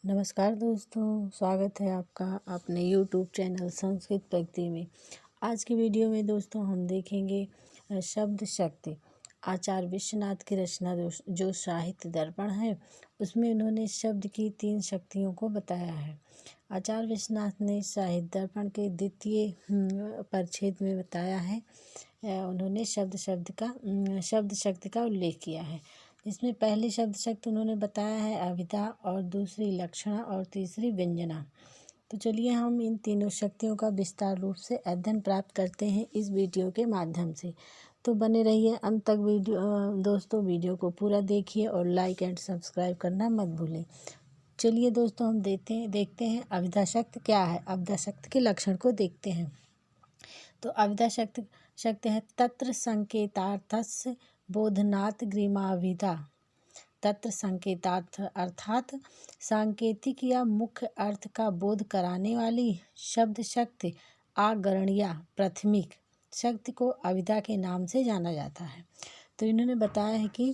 नमस्कार दोस्तों, स्वागत है आपका अपने YouTube चैनल संस्कृत प्रगति में। आज की वीडियो में दोस्तों हम देखेंगे शब्द शक्ति। आचार्य विश्वनाथ की रचना जो साहित्य दर्पण है, उसमें उन्होंने शब्द की 3 शक्तियों को बताया है। आचार्य विश्वनाथ ने साहित्य दर्पण के द्वितीय परिच्छेद में बताया है। उन्होंने शब्द शक्ति का उल्लेख किया है। इसमें पहली शब्द शक्ति उन्होंने बताया है अभिधा, और दूसरी लक्षणा, और तीसरी व्यंजना। तो चलिए हम इन तीनों शक्तियों का विस्तार रूप से अध्ययन प्राप्त करते हैं इस वीडियो के माध्यम से। तो बने रहिए अंत तक दोस्तों वीडियो को पूरा देखिए और लाइक एंड सब्सक्राइब करना मत भूलें। चलिए दोस्तों हम देखते हैं अभिधा शक्ति क्या है। अभिधा शक्ति के लक्षण को देखते हैं। तो अभिधा शक्ति है तत्र संकेतार्थस्य बोधनात् ग्रीमाभिधा। तत्र संकेतार्थ अर्थात सांकेतिक या मुख्य अर्थ का बोध कराने वाली शब्द शक्ति आगरणीय प्राथमिक शक्ति को अभिधा के नाम से जाना जाता है। तो इन्होंने बताया है कि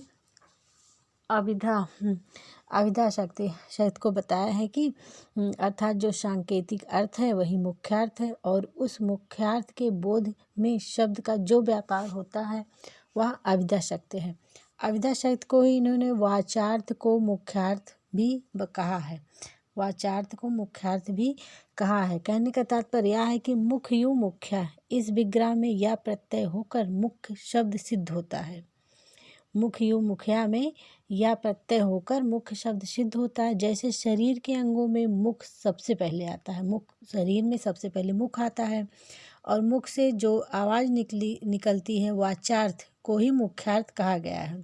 अभिधा शक्ति को बताया है कि अर्थात जो सांकेतिक अर्थ है वही मुख्यार्थ है, और उस मुख्यार्थ के बोध में शब्द का जो व्यापार होता है वह अभिधा शक्ति है। अभिधा शक्ति को ही इन्होंने वाचार्थ को मुख्यार्थ भी कहा है। वाचार्थ को मुख्यार्थ भी कहा है। कहने का तात्पर्य यह है कि मुख्य यू मुख्या, इस विग्रह में या प्रत्यय होकर मुख्य शब्द सिद्ध होता है। मुख्य यू मुखिया में या प्रत्यय होकर मुख्य शब्द सिद्ध होता है। जैसे शरीर के अंगों में मुख सबसे पहले आता है, मुख शरीर में सबसे पहले मुख आता है, और मुख से जो आवाज़ निकलती है वाचार्थ को ही मुख्यार्थ कहा गया है।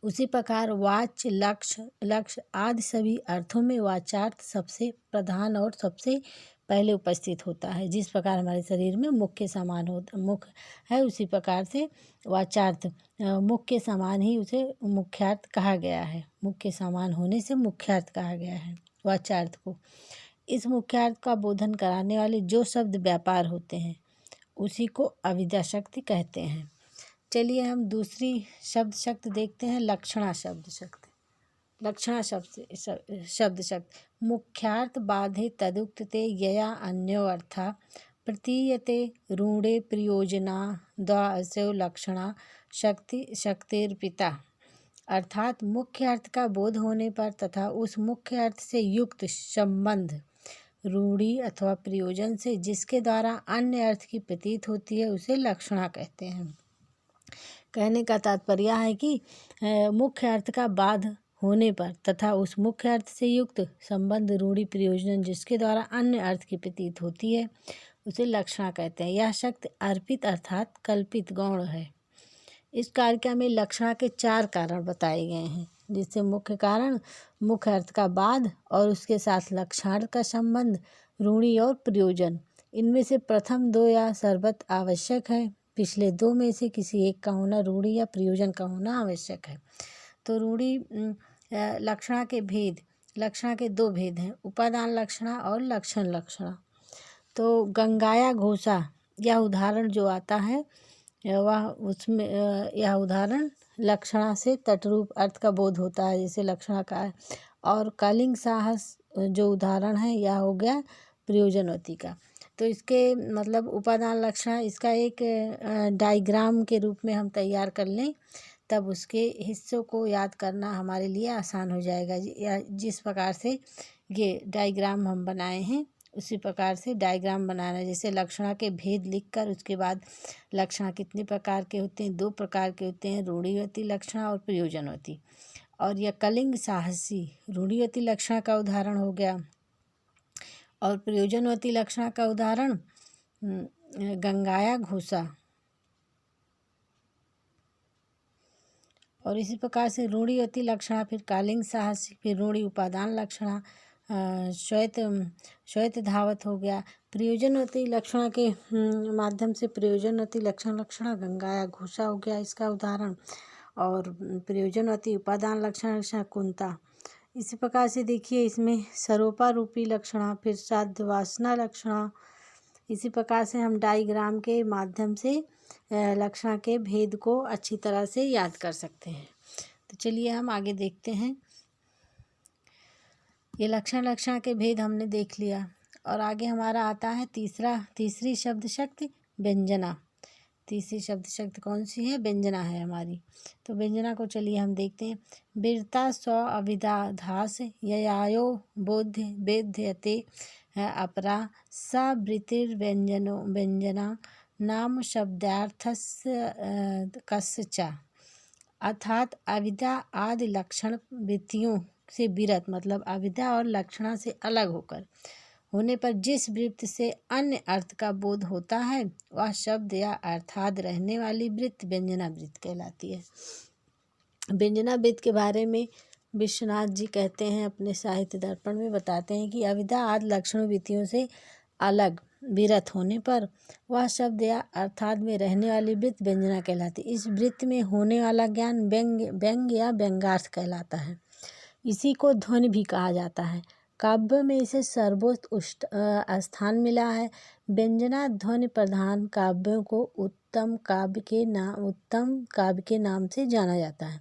उसी प्रकार वाच्य, लक्ष्य आदि सभी अर्थों में वाचार्थ सबसे प्रधान और सबसे पहले उपस्थित होता है। जिस प्रकार हमारे शरीर में मुख के समान मुख है, उसी प्रकार से वाचार्थ मुख के समान ही उसे मुख्यार्थ कहा गया है। मुख के समान होने से मुख्यार्थ कहा गया है वाचार्थ को। इस मुख्यार्थ का बोधन कराने वाले जो शब्द व्यापार होते हैं उसी को अभिधा शक्ति कहते हैं। चलिए हम दूसरी शब्द शक्ति देखते हैं, लक्षणा शब्द शक्ति। लक्षणा शब्द शक्ति मुख्यार्थ बाधे तदुक्त ते यया अन्यो अर्था प्रतीयते रूढ़े प्रयोजना द्वासो लक्षणा शक्तिर्पिता। अर्थात मुख्य अर्थ का बोध होने पर तथा उस मुख्य अर्थ से युक्त संबंध रूढ़ी अथवा प्रयोजन से जिसके द्वारा अन्य अर्थ की प्रतीत होती है उसे लक्षणा कहते हैं। कहने का तात्पर्य है कि मुख्य अर्थ का बाध होने पर तथा उस मुख्य अर्थ से युक्त संबंध रूढ़ी प्रयोजन जिसके द्वारा अन्य अर्थ की प्रतीत होती है उसे लक्षणा कहते हैं। यह शक्ति अर्पित अर्थात कल्पित गौण है। इस कारिका में लक्षणा के 4 कारण बताए गए हैं, जिससे मुख्य कारण मुख्य अर्थ का बाध और उसके साथ लक्षणार्थ का संबंध, रूढ़ी और प्रयोजन। इनमें से प्रथम 2 या सर्वत आवश्यक है, पिछले 2 में से किसी एक का होना रूढ़ी या प्रयोजन का होना आवश्यक है। तो रूढ़ी लक्षणा के 2 भेद हैं, उपादान लक्षणा और लक्षण लक्षणा। तो गंगाया घोषा यह उदाहरण जो आता है वह उसमें यह उदाहरण लक्षणा से तटरूप अर्थ का बोध होता है, जैसे लक्षणा का है। और कलिंग साहस जो उदाहरण है यह हो गया प्रयोजनवती का। तो इसके मतलब उपादान लक्षणा, इसका एक डायग्राम के रूप में हम तैयार कर लें, तब उसके हिस्सों को याद करना हमारे लिए आसान हो जाएगा। या जिस प्रकार से ये डायग्राम हम बनाए हैं उसी प्रकार से डायग्राम बनाना। जैसे लक्षणा के भेद लिखकर उसके बाद लक्षणा कितने प्रकार के होते हैं, 2 प्रकार के होते हैं, रूढ़िवती लक्षणा और प्रयोजनवती। और यह कलिंग साहसी रूढ़िवती लक्षणा का उदाहरण हो गया, और प्रयोजनवती लक्षणा का उदाहरण गंगाया घोषा। और इसी प्रकार से रूढ़िवती लक्षणा, फिर कालिंग साहसी, फिर रूढ़ी उपादान लक्षणा, श्वेत धावत हो गया। प्रयोजनवती लक्षणा के माध्यम से प्रयोजनवती लक्षणा गंगाया घोषा हो गया इसका उदाहरण, और प्रयोजनवती उपादान लक्षणा कुंता। इसी प्रकार से देखिए इसमें सरोपारूपी लक्षणा, फिर साध्य वासना लक्षणा। इसी प्रकार से हम डायग्राम के माध्यम से लक्षणा के भेद को अच्छी तरह से याद कर सकते हैं। तो चलिए हम आगे देखते हैं। ये लक्षण के भेद हमने देख लिया। और आगे हमारा आता है तीसरी शब्द शक्ति व्यंजना। तीसरी शब्द शक्ति कौन सी है? व्यंजना है हमारी। तो व्यंजना को चलिए हम देखते हैं। वीरता स्व अविदाधास ययायो बोध्य वेद्यते अपरा व्यंजना नाम शब्दार्थस्य कस्यचा। अर्थात अविद्या आदि लक्षण वृत्तियों से विरत, मतलब अविद्या और लक्षणा से अलग होने पर जिस वृत्ति से अन्य अर्थ का बोध होता है वह शब्द या अर्थात रहने वाली वृत्ति व्यंजना वृत्ति कहलाती है। व्यंजना वृत्ति के बारे में विश्वनाथ जी कहते हैं अपने साहित्य दर्पण में, बताते हैं कि अविद्या आदि लक्षण वृत्तियों से अलग विरत होने पर वह शब्द या अर्थात में रहने वाली वृत्ति व्यंजना कहलाती है। इस वृत्ति में होने वाला ज्ञान व्यंग्य या व्यंग्यार्थ कहलाता है। इसी को ध्वनि भी कहा जाता है। काव्य में इसे सर्वोत्कृष्ट स्थान मिला है। व्यंजना ध्वनि प्रधान काव्यों को उत्तम काव्य के नाम से जाना जाता है।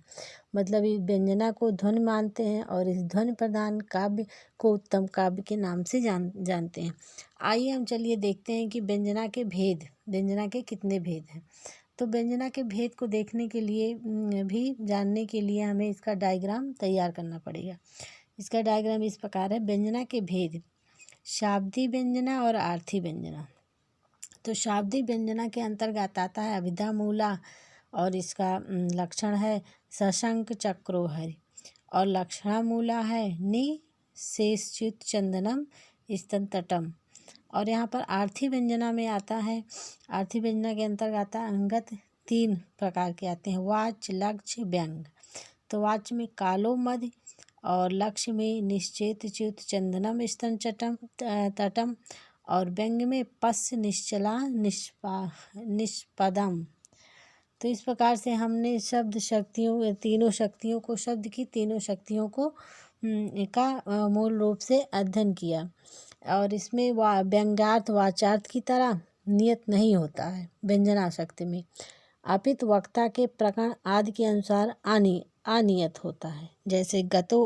मतलब इस व्यंजना को ध्वनि मानते हैं और इस ध्वनि प्रधान काव्य को उत्तम काव्य के नाम से जानते हैं। आइए हम चलिए देखते हैं कि व्यंजना के कितने भेद हैं। तो व्यंजना के भेद को देखने के लिए भी जानने के लिए हमें इसका डायग्राम तैयार करना पड़ेगा। इसका डायग्राम इस प्रकार है। व्यंजना के भेद: शाब्दी व्यंजना और आर्थी व्यंजना। तो शाब्दी व्यंजना के अंतर्गत आता है अभिधा मूला, और इसका लक्षण है सशंक चक्रोहरि, और लक्षणा मूला है नि शेषच्युत चंदनम स्तनतटम। और यहाँ पर आर्थी व्यंजना में आता है, आर्थी व्यंजना के अंतर्गत अंगत 3 प्रकार के आते हैं: वाच्य, लक्ष्य, व्यंग। तो वाच्य में कालो मध्य, और लक्ष्य में निश्चेत च्युत चंदनम स्तन तटम, और व्यंग में पश्य निश्चला निष्पदम। तो इस प्रकार से हमने शब्द शक्तियों तीनों शक्तियों को का मूल रूप से अध्ययन किया। और इसमें व्यंग्यार्थ वाचार्थ की तरह नियत नहीं होता है व्यंजना शक्ति में, अपितु वक्ता के प्रकरण आदि के अनुसार अनियत होता है। जैसे गतो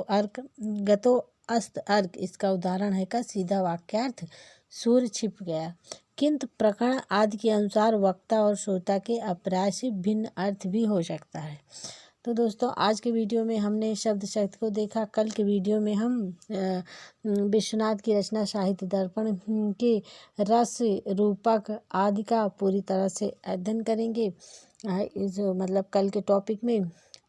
अस्त अर्क, इसका उदाहरण है का सीधा वाक्यार्थ सूर्य छिप गया, किंतु प्रकरण आदि के अनुसार वक्ता और श्रोता के अभिप्राय से भिन्न अर्थ भी हो सकता है। तो दोस्तों, आज के वीडियो में हमने शब्द शक्ति को देखा। कल के वीडियो में हम विश्वनाथ की रचना साहित्य दर्पण के रस रूपक आदि का पूरी तरह से अध्ययन करेंगे मतलब कल के टॉपिक में।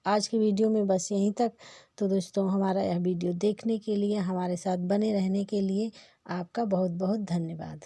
आज की वीडियो में बस यहीं तक। तो दोस्तों, हमारा यह वीडियो देखने के लिए, हमारे साथ बने रहने के लिए आपका बहुत बहुत धन्यवाद।